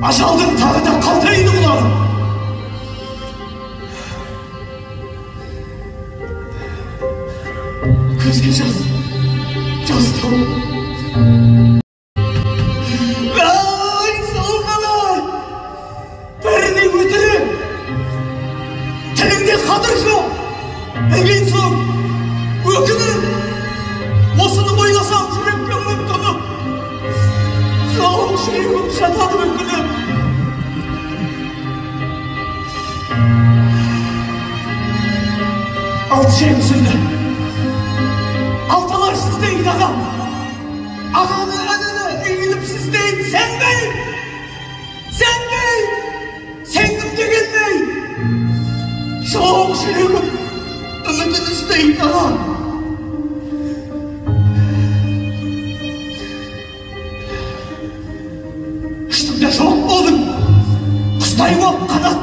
Ажалдың тағы да қалтырайды құлағым. Көзге жас тауып. Ай, сол қалай! Бәріне өтірік! Тіліңде қадір жоқ! Білген соң, өкініп! Осыны ойласам жүрекпен мүмкініп! Жауым жүрегім жатады өкініп! Алты жайым сөйді. Алталар сіздейін ағам. Ағаны әніне үйіліп сіздейін. Сенбей! Сенгім дегенмей! Жауым жүрегім үмітін үздейін ағам. Үштіңде жоқ болдың. Құстай боп қанат